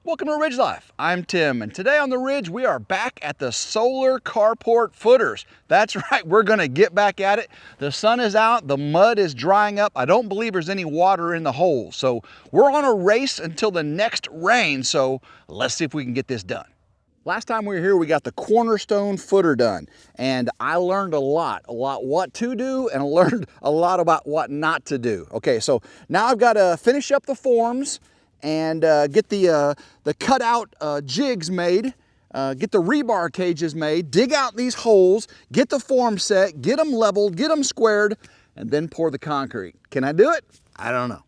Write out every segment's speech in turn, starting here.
Welcome to Ridge Life. I'm Tim, and today on the Ridge, we are back at the solar carport footers. That's right, we're gonna get back at it. The sun is out, the mud is drying up. I don't believe there's any water in the holes. So we're on a race until the next rain, so let's see if we can get this done. Last time we were here, we got the cornerstone footer done, and I learned a lot what to do, and I learned a lot about what not to do. Okay, so now I've got to finish up the forms and get the cutout jigs made, get the rebar cages made, dig out these holes, get the form set, get them leveled, get them squared, and then pour the concrete. Can I do it? I don't know.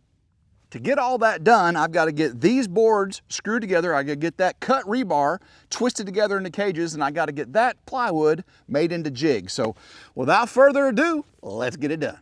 To get all that done, I've got to get these boards screwed together. I got to get that cut rebar twisted together into cages, and I got to get that plywood made into jigs. So without further ado, let's get it done.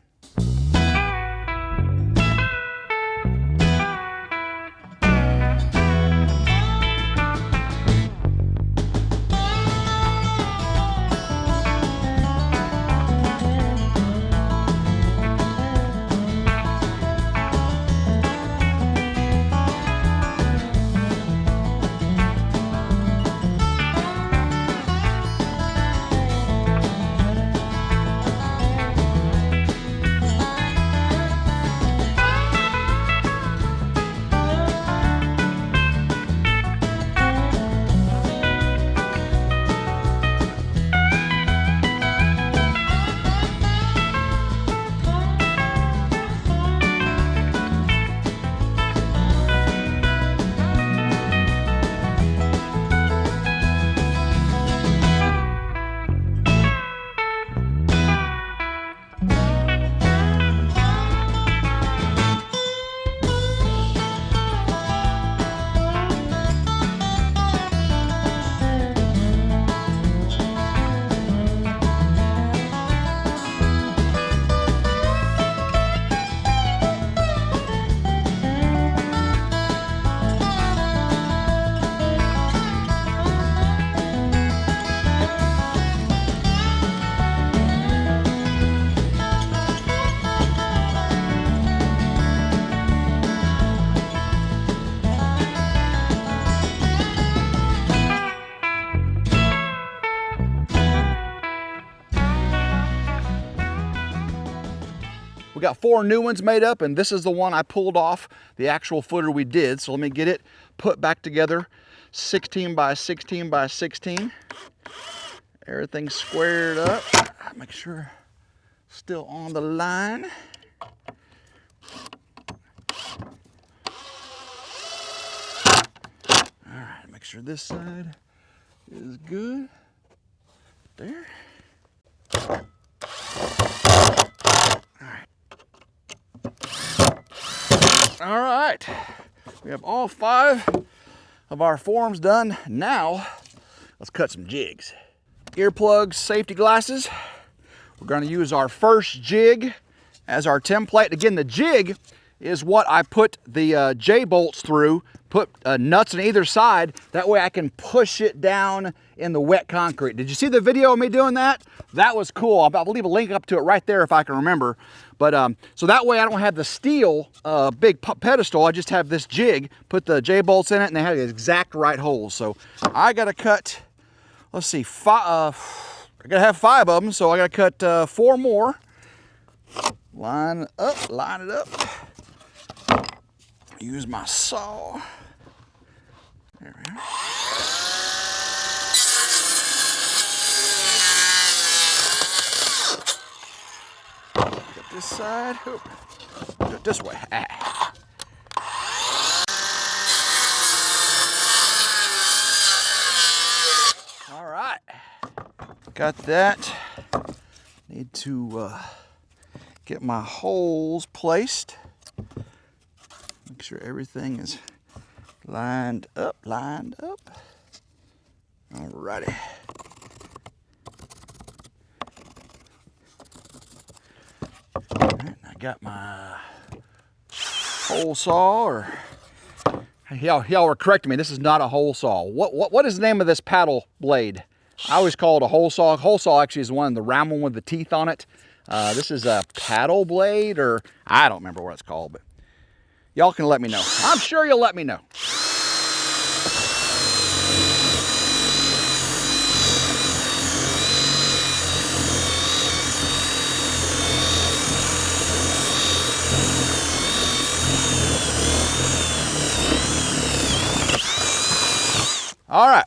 We got 4 new ones made up, and this is the one I pulled off the actual footer we did. So let me get it put back together, 16 by 16 by 16. Everything's squared up. Make sure still on the line. All right, make sure this side is good. There. All right, we have all 5 of our forms done. Now, let's cut some jigs. Earplugs, safety glasses. We're gonna use our first jig as our template. Again, the jig is what I put the J-bolts through, put nuts on either side. That way I can push it down in the wet concrete. Did you see the video of me doing that? That was cool. I'll leave a link up to it right there if I can remember. But so that way I don't have the steel big pedestal. I just have this jig, put the J-bolts in it, and they have the exact right holes. So I gotta cut, let's see, I gotta have 5 of them, so I gotta cut 4 more. Line it up. Use my saw. There we are. Get this side. Oop. Do it this way. Ah. All right. Got that. Need to get my holes placed. Make sure everything is lined up. All righty. All right, I got my hole saw, or y'all were correcting me. This is not a hole saw. What is the name of this paddle blade? I always call it a hole saw. Hole saw actually is one, the round one with the teeth on it. This is a paddle blade, or I don't remember what it's called, but y'all can let me know. I'm sure you'll let me know. All right.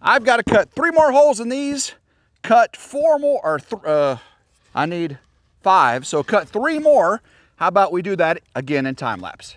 I've got to cut 3 more holes in these, cut 4 more, or I need 5, so cut 3 more. How about we do that again in time lapse?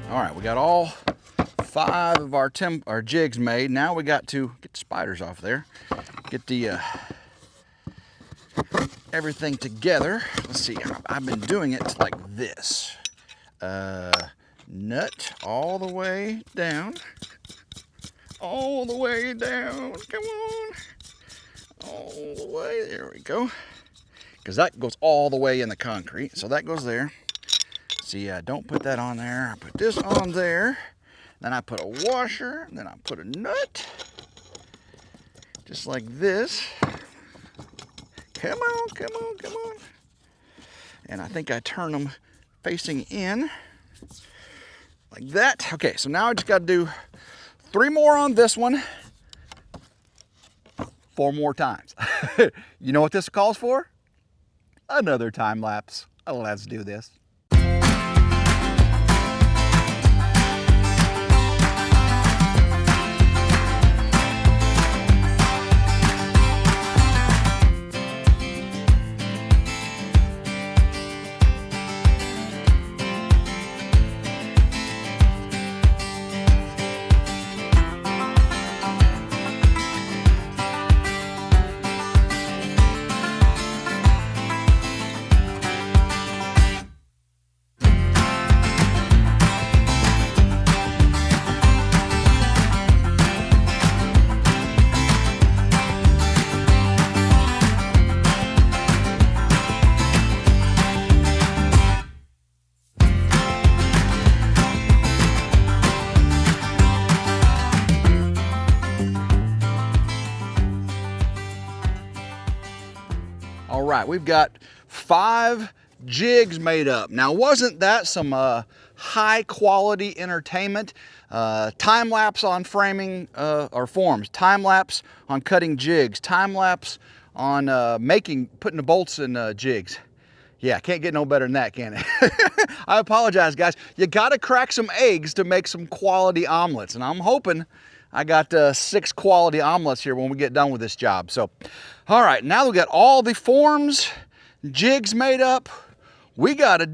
All right, we got all 5 of our jigs made. Now we got to get the spiders off there, get the everything together. Let's see, I've been doing it like this. Nut all the way down. All the way down, come on. All the way, there we go. Because that goes all the way in the concrete, so that goes there. See, I don't put that on there. I put this on there. Then I put a washer. Then I put a nut. Just like this. Come on, come on, come on. And I think I turn them facing in. Like that. Okay, so now I just got to do 3 more on this one. 4 more times. You know what this calls for? Another time lapse. Let's do this. All right, we've got 5 jigs made up. Now, wasn't that some high quality entertainment? Time lapse on framing or forms, time lapse on cutting jigs, time lapse on putting the bolts in jigs. Yeah, can't get no better than that, can it? I apologize, guys. You gotta crack some eggs to make some quality omelets, and I'm hoping I got 6 quality omelets here when we get done with this job. So, all right, now we got all the forms, jigs made up. We gotta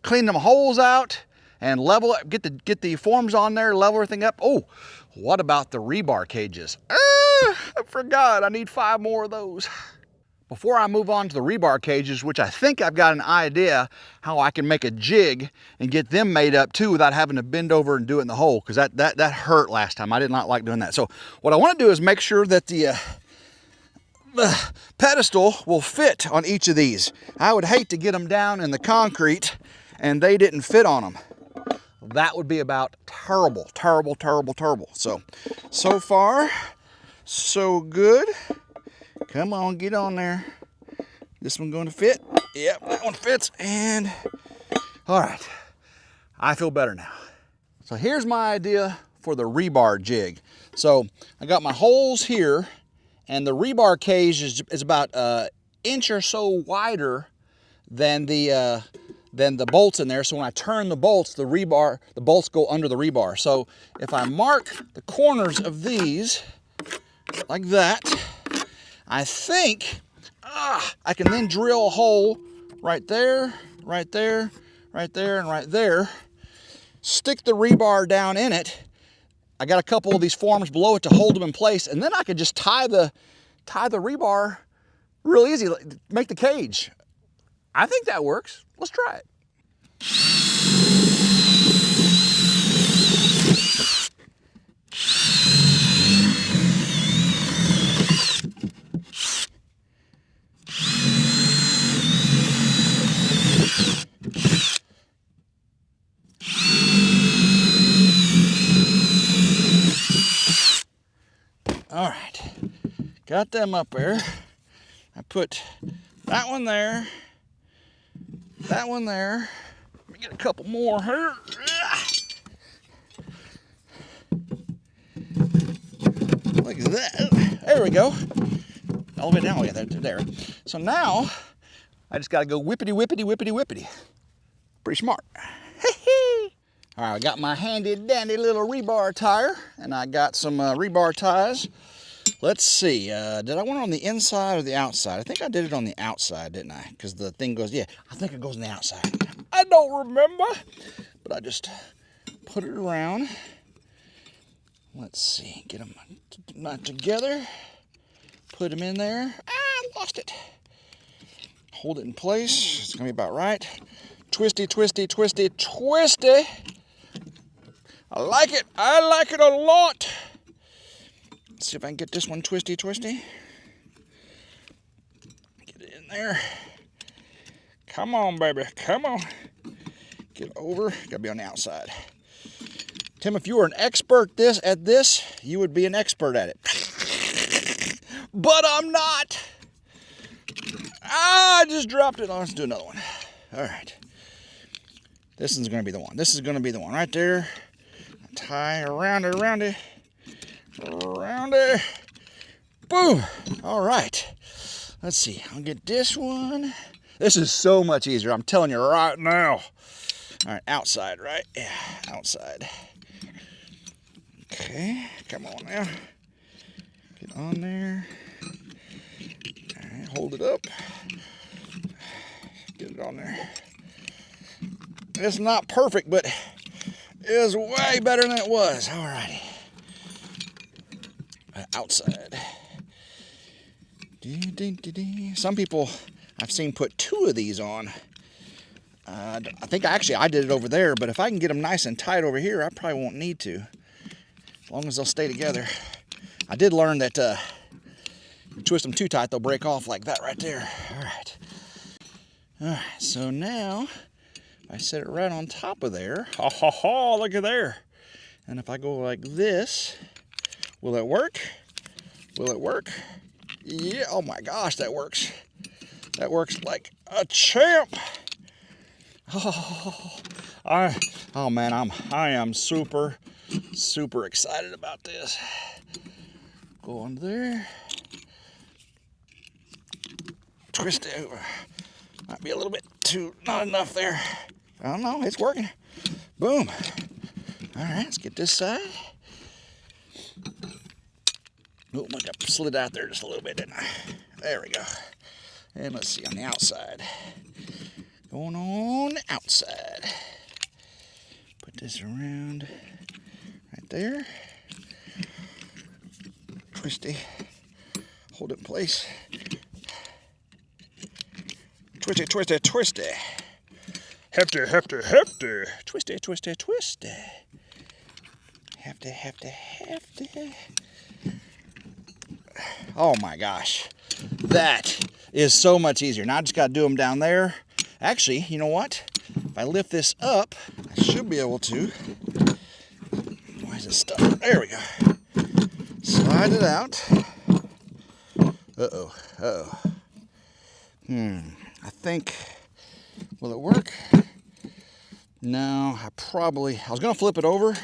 clean them holes out and level it, get the forms on there, level everything up. Oh, what about the rebar cages? I forgot, I need 5 more of those. Before I move on to the rebar cages, which I think I've got an idea how I can make a jig and get them made up too without having to bend over and do it in the hole, because that hurt last time. I did not like doing that. So what I want to do is make sure that the pedestal will fit on each of these. I would hate to get them down in the concrete and they didn't fit on them. That would be about terrible, terrible, terrible, terrible. So far, so good. Come on, get on there. This one going to fit? Yep, that one fits. And all right, I feel better now. So here's my idea for the rebar jig. So I got my holes here, and the rebar cage is about an inch or so wider than the bolts in there. So when I turn the bolts, the bolts go under the rebar. So if I mark the corners of these like that, I think I can then drill a hole right there, right there, right there, and right there. Stick the rebar down in it. I got a couple of these forms below it to hold them in place, and then I could just tie the rebar real easy, make the cage. I think that works. Let's try it. All right, got them up there. I put that one there, that one there. Let me get a couple more here. Look at that. There we go. All the way down. Yeah, there. So now I just got to go whippity, whippity, whippity, whippity. Pretty smart. All right, I got my handy dandy little rebar tire, and I got some rebar ties. Let's see, did I want it on the inside or the outside? I think I did it on the outside, didn't I? Because the thing goes, yeah, I think it goes on the outside. I don't remember, but I just put it around. Let's see, get them not together. Put them in there. Ah, I lost it. Hold it in place. It's gonna be about right. Twisty, twisty, twisty, twisty. I like it. I like it a lot. Let's see if I can get this one twisty, twisty. Get it in there. Come on, baby. Come on. Get over. Gotta be on the outside. Tim, if you were an expert at this, you would be an expert at it. But I'm not. Ah, I just dropped it. Let's do another one. All right. This is going to be the one. This is going to be the one right there. Tie around it, around it, around it. Boom. All right. Let's see. I'll get this one. This is so much easier. I'm telling you right now. All right. Outside, right? Yeah. Outside. Okay. Come on now. Get on there. All right. Hold it up. Get it on there. It's not perfect, but it's way better than it was. All righty. Outside. Some people I've seen put 2 of these on. I think I did it over there, but if I can get them nice and tight over here, I probably won't need to. As long as they'll stay together. I did learn that you twist them too tight, they'll break off like that right there. All right. All right, so now I set it right on top of there. Ha ha ha, look at there. And if I go like this, will it work? Will it work? Yeah, oh my gosh, that works. That works like a champ. Oh man, I am super excited about this. Go on there. Twist it over. Might be a little bit too, not enough there. I don't know, it's working. Boom. All right, let's get this side. Oh, I got slid out there just a little bit, didn't I? There we go. And let's see on the outside. Going on the outside. Put this around right there. Twisty. Hold it in place. Twisty, twisty, twisty. Hefty, hefty, hefty. Twisty, twisty, twisty. Hefty, hefty, hefty. Oh my gosh. That is so much easier. Now I just got to do them down there. Actually, you know what? If I lift this up, I should be able to. Why is it stuck? There we go. Slide it out. Uh-oh. Uh-oh. I think, will it work? No, I was going to flip it over.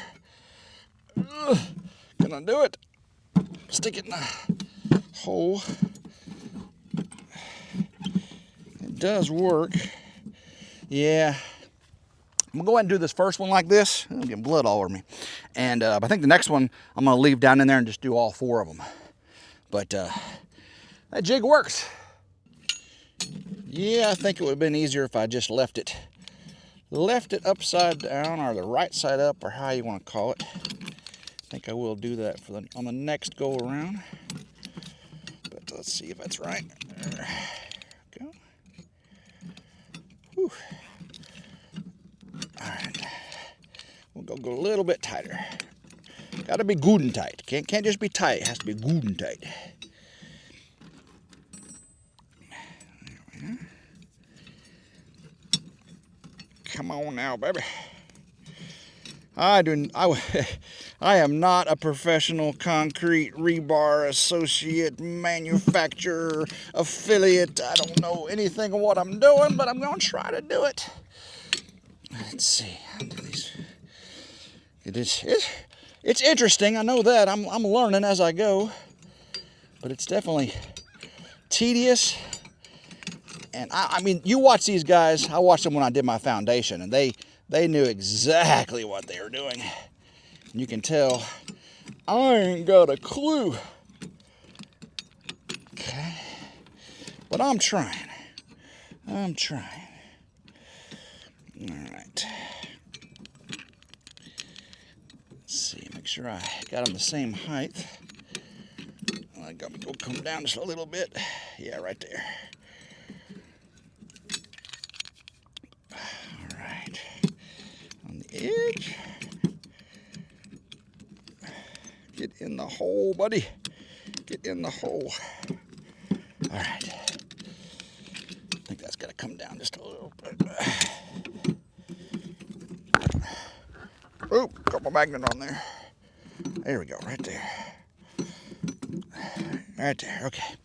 Gonna do it. Stick it in the hole. It does work. Yeah. I'm gonna go ahead and do this first one like this. I'm getting blood all over me. And I think the next one I'm gonna leave down in there and just do all 4 of them. But that jig works. Yeah, I think it would have been easier if I just left it upside down, or the right side up, or how you want to call it. I think I will do that on the next go around. But let's see if that's right. There we go. Whew. All right. We'll go a little bit tighter. Got to be good and tight. Can't just be tight. It has to be good and tight. There we are. Come on now, baby. I am not a professional concrete rebar associate, manufacturer, affiliate. I don't know anything of what I'm doing, but I'm going to try to do it. Let's see. I'll do these. It's interesting. I know that. I'm learning as I go, but it's definitely tedious. And I mean, you watch these guys. I watched them when I did my foundation, and they knew exactly what they were doing. And you can tell I ain't got a clue. Okay. But I'm trying. All right. Let's see, make sure I got them the same height. I got to go come down just a little bit. Yeah, right there. All right. On the edge. Get in the hole, buddy. Get in the hole. All right. I think that's got to come down just a little bit. Oop, got my magnet on there. There we go, right there. Right there, okay.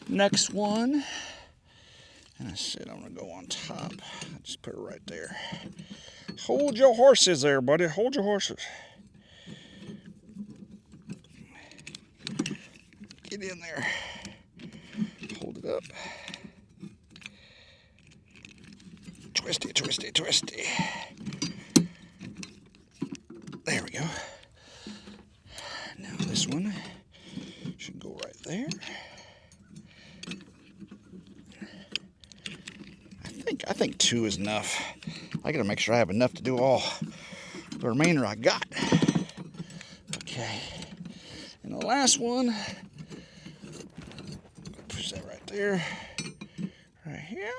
Next one. And I said I'm gonna go on top. I just put it right there. Hold your horses there, buddy. Hold your horses. Get in there. Hold it up. Twisty, twisty, twisty. There we go. Now this one should go right there. I think 2 is enough. I gotta make sure I have enough to do all the remainder I got. Okay. And the last one, push that right there, right here.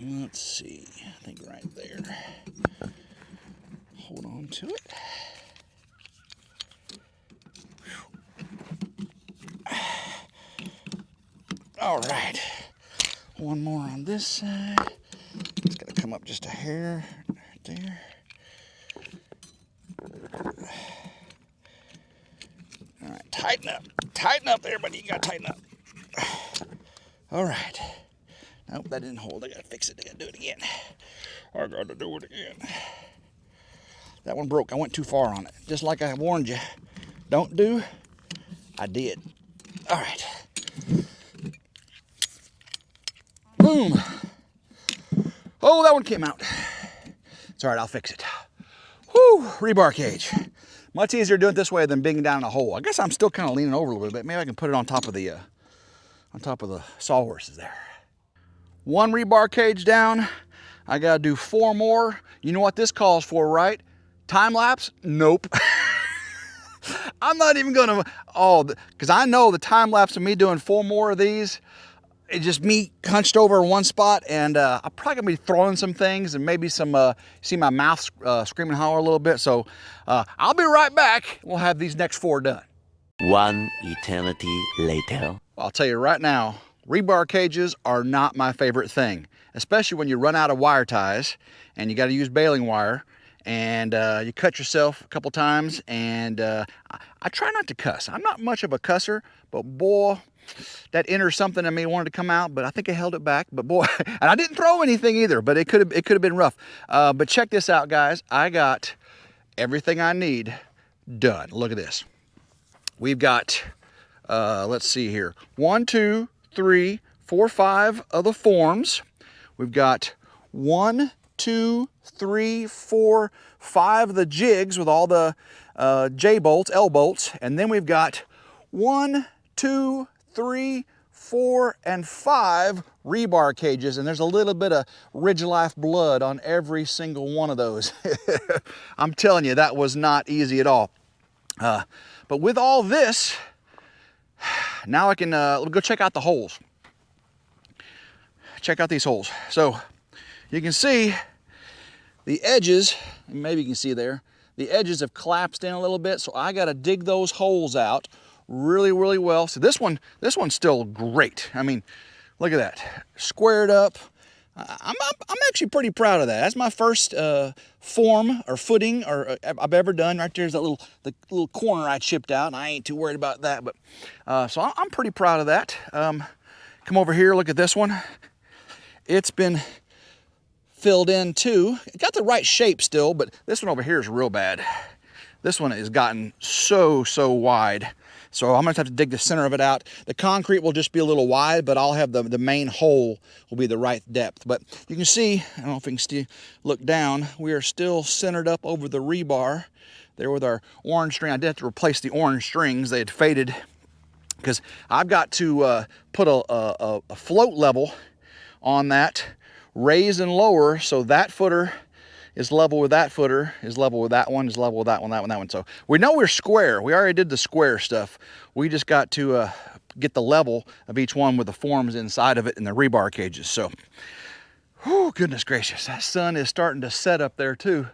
Let's see, I think right there. Hold on to it. All right, one more on this side. It's got to come up just a hair right there. All right, tighten up there, buddy. You got to tighten up. All right. Nope, that didn't hold. I got to fix it. I got to do it again. I got to do it again. That one broke. I went too far on it. Just like I warned you. Don't do. I did. All right. Boom. Oh, that one came out. It's all right, I'll fix it. Whew, rebar cage. Much easier doing it this way than being down in a hole. I guess I'm still kind of leaning over a little bit. Maybe I can put it on top of the sawhorses there. 1 rebar cage down. I gotta do 4 more. You know what this calls for, right? Time lapse? Nope. I'm not even gonna, because I know the time lapse of me doing 4 more of these, it's just me hunched over in one spot, and I'm probably gonna be throwing some things and maybe some, see my mouth screaming holler a little bit. So I'll be right back. We'll have these next 4 done. 1 eternity later. I'll tell you right now, rebar cages are not my favorite thing, especially when you run out of wire ties and you gotta use baling wire, and you cut yourself a couple times, and I try not to cuss. I'm not much of a cusser, but boy, that inner something in me wanted to come out, but I think I held it back. But boy, and I didn't throw anything either, but it could have been rough. But check this out, guys. I got everything I need done. Look at this. We've got, let's see here, 1, 2, 3, 4, 5 of the forms. We've got 1, 2, 3, 4, 5 of the jigs with all the J-bolts, L-bolts, and then we've got 1, 2, 3, 4, and 5 rebar cages, and there's a little bit of RidgeLife blood on every single one of those. I'm telling you, that was not easy at all. But with all this, now I can go check out the holes. Check out these holes. So you can see the edges, maybe you can see there, the edges have collapsed in a little bit, so I got to dig those holes out really, really well. So this one's still great. I mean, look at that, squared up. I'm actually pretty proud of that. That's my first form or footing I've ever done. Right there's the little corner I chipped out, and I ain't too worried about that. But so I'm pretty proud of that. Come over here, look at this one. It's been filled in too. It got the right shape still, but this one over here is real bad. This one has gotten so wide. So I'm gonna have to dig the center of it out. The concrete will just be a little wide, but I'll have the main hole will be the right depth. But you can see, I don't know if you can still look down, we are still centered up over the rebar there with our orange string. I did have to replace the orange strings. They had faded because I've got to put a float level on that, raise and lower, so that footer is level with that footer, is level with that one, is level with that one, that one, that one. So we know we're square. We already did the square stuff. We just got to get the level of each one with the forms inside of it and the rebar cages. So, whew, goodness gracious, that sun is starting to set up there too.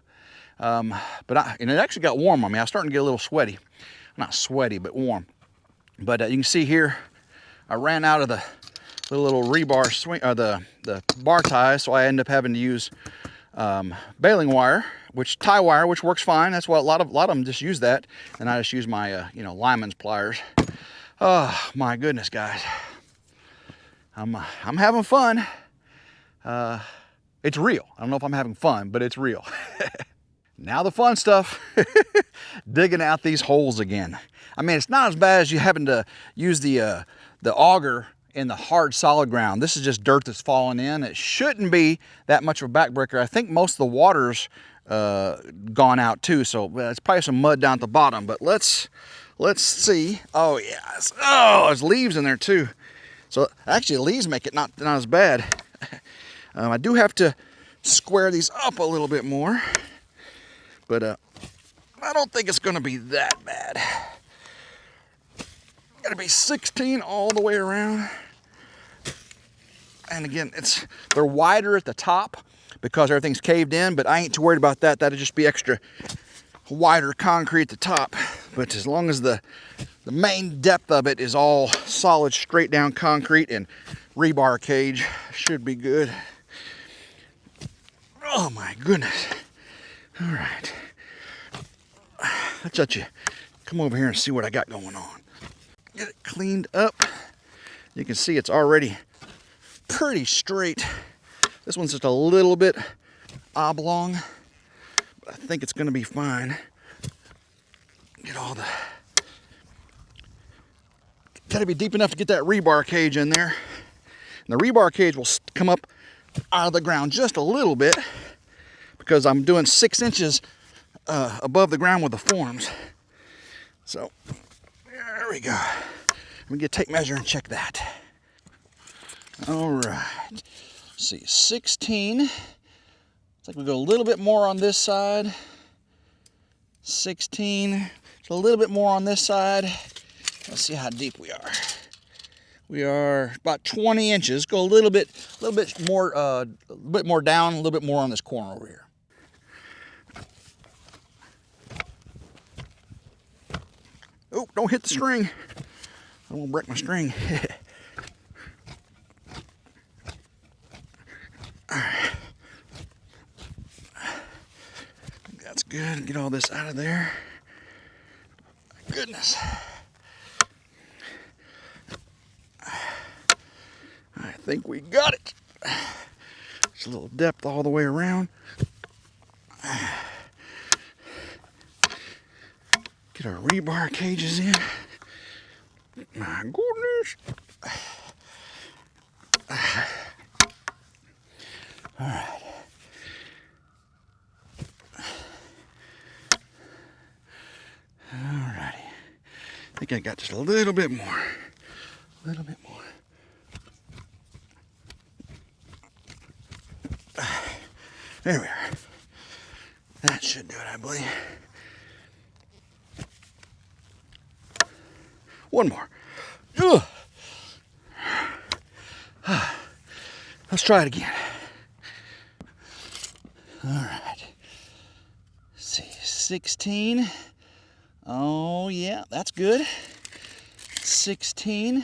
And it actually got warm on me. I was starting to get a little sweaty. Not sweaty, but warm. But you can see here, I ran out of the little rebar swing, the bar ties, so I ended up having to use baling wire, tie wire, which works fine. That's what a lot of them just use that, and I just use my lineman's pliers. Oh my goodness, guys, I'm having fun. It's real. I don't know if I'm having fun, but it's real. Now the fun stuff, digging out these holes again. I mean, it's not as bad as you having to use the auger in the hard solid ground. This is just dirt that's fallen in. It shouldn't be that much of a backbreaker. I think most of the water's gone out too, so it's probably some mud down at the bottom. But let's see. Oh yeah, there's leaves in there too. So actually, the leaves make it not as bad. I do have to square these up a little bit more, but I don't think it's going to be that bad. Got to be 16 all the way around. And again, they're wider at the top because everything's caved in, but I ain't too worried about that. That'll just be extra wider concrete at the top. But as long as the main depth of it is all solid, straight down concrete and rebar cage, should be good. Oh my goodness. All right. Let's let you come over here and see what I got going on. Get it cleaned up. You can see it's already pretty straight. This one's just a little bit oblong, but I think it's gonna be fine. Get all gotta be deep enough to get that rebar cage in there. And the rebar cage will come up out of the ground just a little bit because I'm doing 6 inches above the ground with the forms. So there we go. Let me get a tape measure and check that. All right. Let's see, 16. Looks like we go a little bit more on this side. 16. So a little bit more on this side. Let's see how deep we are. We are about 20 inches. Go a little bit more down, a little bit more on this corner over here. Oh, don't hit the string. I won't break my string. All right. That's good. Get all this out of there. My goodness. I think we got it. Just a little depth all the way around. Get our rebar cages in. My goodness. All right. All righty. I think I got just a little bit more. A little bit more. There we are. That should do it, I believe. One more. Ugh. Let's try it again. All right. Let's see, 16. Oh yeah, that's good. 16.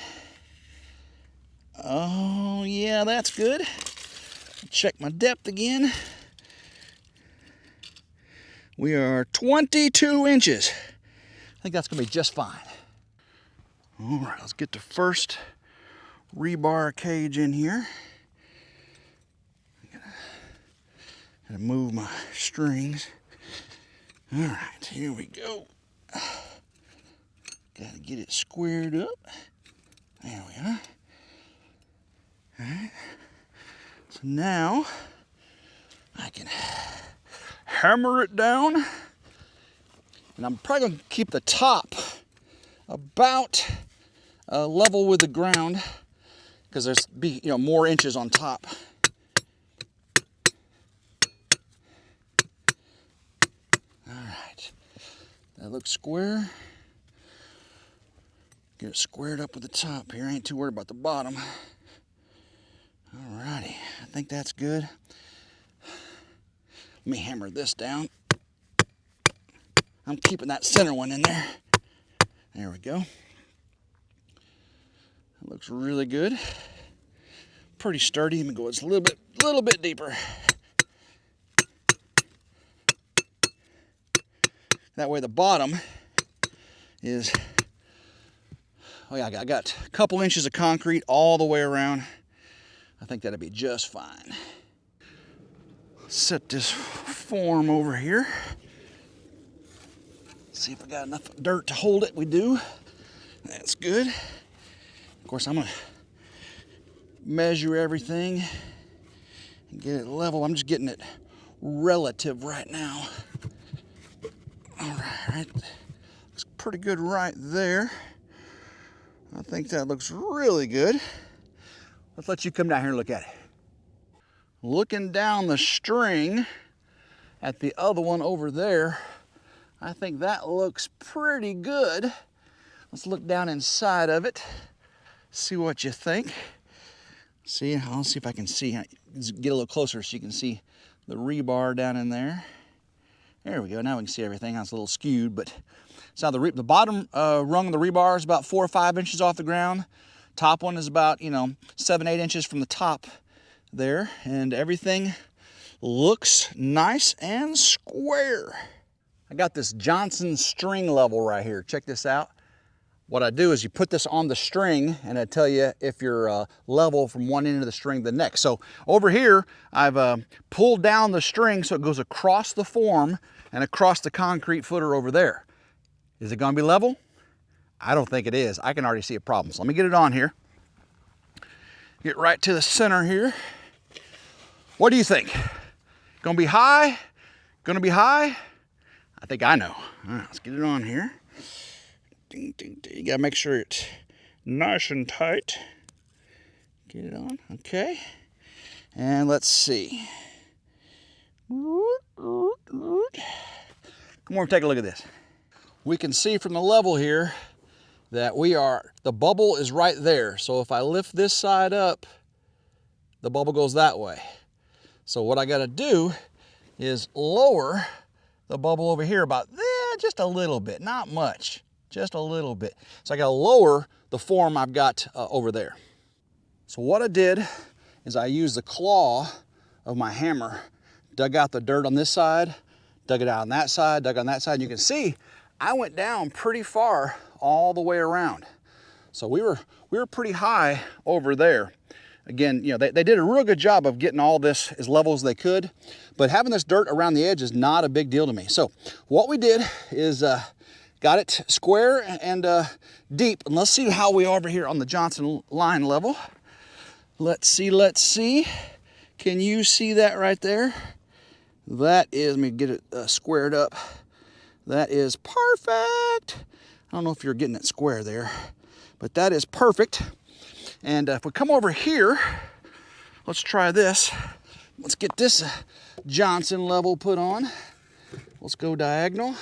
Oh yeah, that's good. Check my depth again. We are 22 inches. I think that's gonna be just fine. All right, let's get the first rebar cage in here. Gotta move my strings. All right, here we go. Gotta get it squared up. There we are. All right. So now I can hammer it down. And I'm probably gonna keep the top about level with the ground because there's more inches on top. That looks square. Get it squared up with the top here. I ain't too worried about the bottom. Alrighty, I think that's good. Let me hammer this down. I'm keeping that center one in there. There we go. That looks really good. Pretty sturdy. Let me go just a little bit deeper. That way the bottom is, oh yeah, I got a couple inches of concrete all the way around. I think that'll be just fine. Set this form over here. See if I got enough dirt to hold it. We do. That's good. Of course, I'm gonna measure everything and get it level. I'm just getting it relative right now. All right, looks pretty good right there. I think that looks really good. Let's let you come down here and look at it. Looking down the string at the other one over there, I think that looks pretty good. Let's look down inside of it, see what you think. See, I'll see if I can see, get a little closer so you can see the rebar down in there. There we go, now we can see everything. That's a little skewed, but so the bottom rung of the rebar is about 4 or 5 inches off the ground. Top one is about, 7, 8 inches from the top there, and everything looks nice and square. I got this Johnson string level right here. Check this out. What I do is you put this on the string and I tell you if you're level from one end of the string to the next. So over here, I've pulled down the string so it goes across the form and across the concrete footer over there. Is it gonna be level? I don't think it is. I can already see a problem. So let me get it on here. Get right to the center here. What do you think? Gonna be high? Gonna be high? I think I know. All right, let's get it on here. Ding, ding, ding. You gotta make sure it's nice and tight. Get it on, okay. And let's see. Come over and take a look at this. We can see from the level here that the bubble is right there. So if I lift this side up, the bubble goes that way. So what I gotta do is lower the bubble over here about just a little bit, not much. Just a little bit. So I gotta lower the form I've got over there. So what I did is I used the claw of my hammer, dug out the dirt on this side, dug it out on that side, dug on that side. And you can see I went down pretty far all the way around. So we were pretty high over there. Again, they did a real good job of getting all this as level as they could, but having this dirt around the edge is not a big deal to me. So what we did is got it square and deep. And let's see how we are over here on the Johnson line level. Let's see. Can you see that right there? That is, let me get it squared up. That is perfect. I don't know if you're getting it square there, but that is perfect. And if we come over here, let's try this. Let's get this Johnson level put on. Let's go diagonal.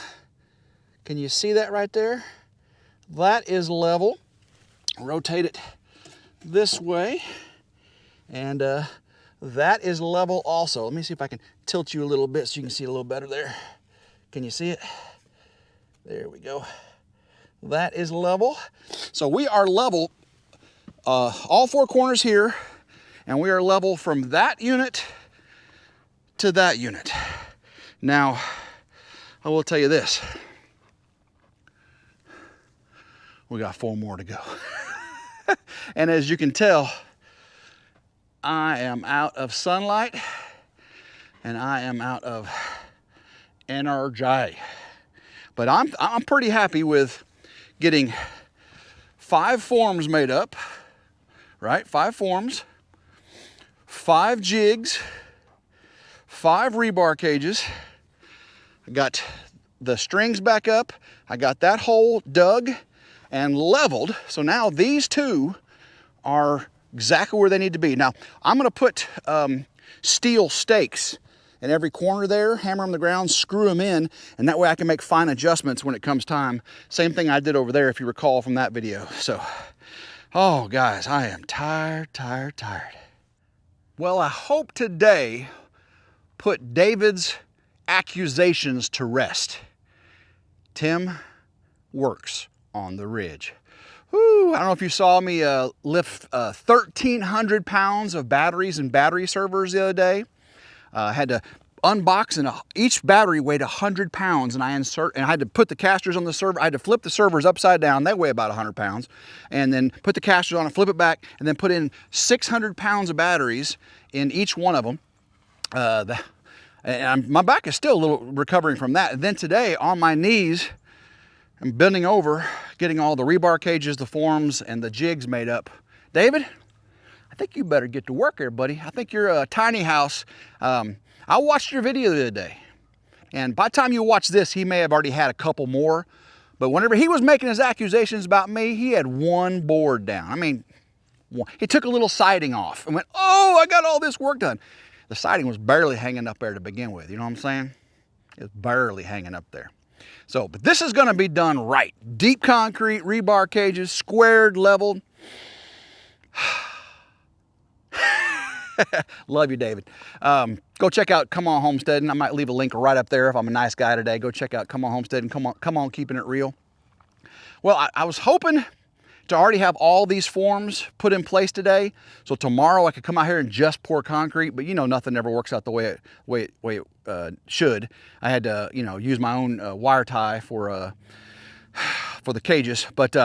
Can you see that right there? That is level. Rotate it this way. And that is level also. Let me see if I can tilt you a little bit so you can see it a little better there. Can you see it? There we go. That is level. So we are level all four corners here And we are level from that unit to that unit. Now, I will tell you this. We got 4 more to go. And as you can tell, I am out of sunlight and I am out of energy. But I'm pretty happy with getting 5 forms made up, right? 5 forms, 5 jigs, 5 rebar cages. I got the strings back up. I got that hole dug and leveled. So now these 2 are exactly where they need to be. Now I'm gonna put steel stakes in every corner there, hammer them to the ground, screw them in, and that way I can make fine adjustments when it comes time. Same thing I did over there, if you recall from that video. So, oh guys, I am tired. Well, I hope today put David's accusations to rest. Tim works on the ridge. Whew, I don't know if you saw me lift 1,300 pounds of batteries and battery servers the other day. I had to unbox, and each battery weighed 100 pounds, and I had to put the casters on the server. I had to flip the servers upside down. They weigh about 100 pounds. And then put the casters on and flip it back, and then put in 600 pounds of batteries in each one of them. My back is still a little recovering from that. And then today, on my knees, I'm bending over, getting all the rebar cages, the forms, and the jigs made up. David, I think you better get to work here, buddy. I think you're a tiny house. I watched your video the other day, and by the time you watch this, he may have already had a couple more. But whenever he was making his accusations about me, he had 1 board down. I mean, he took a little siding off and went, oh, I got all this work done. The siding was barely hanging up there to begin with. You know what I'm saying? It was barely hanging up there. So, but this is going to be done right. Deep concrete, rebar cages, squared, leveled. Love you, David. Go check out Come On Homesteading. I might leave a link right up there if I'm a nice guy today. Go check out Come On Homesteading. Come on, keeping it real. Well, I was hoping to already have all these forms put in place today, so tomorrow I could come out here and just pour concrete. But you know, nothing ever works out the way it should. I had to, you know, use my own wire tie for the cages, but.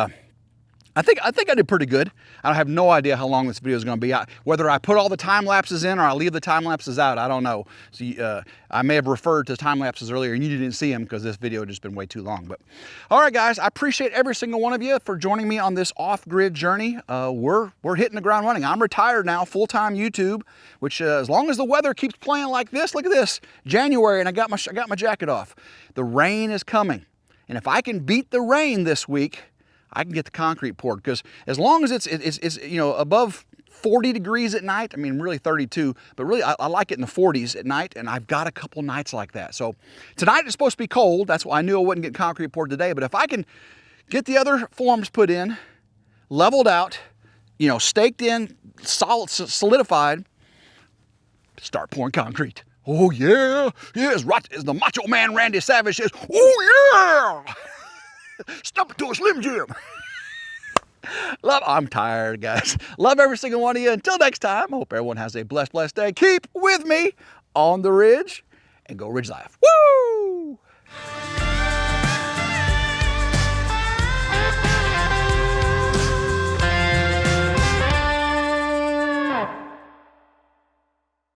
I think I did pretty good. I have no idea how long this video is going to be. Whether I put all the time lapses in or I leave the time lapses out, I don't know. So I may have referred to time lapses earlier and you didn't see them because this video had just been way too long. But all right, guys, I appreciate every single one of you for joining me on this off-grid journey. We're hitting the ground running. I'm retired now, full-time YouTube, which as long as the weather keeps playing like this, look at this, January, and I got my jacket off. The rain is coming, and if I can beat the rain this week, I can get the concrete poured, because as long as it's you know, above 40 degrees at night, I mean really 32, but really I like it in the 40s at night, and I've got a couple nights like that. So tonight it's supposed to be cold. That's why I knew I wouldn't get concrete poured today. But if I can get the other forms put in, leveled out, you know, staked in, solid, solidified, start pouring concrete. Oh yeah, yes, right as the Macho Man Randy Savage says, oh yeah. Stop it to a Slim Jim. I'm tired, guys. Love every single one of you. Until next time, I hope everyone has a blessed day. Keep with me on the ridge and go Ridge Life. Woo!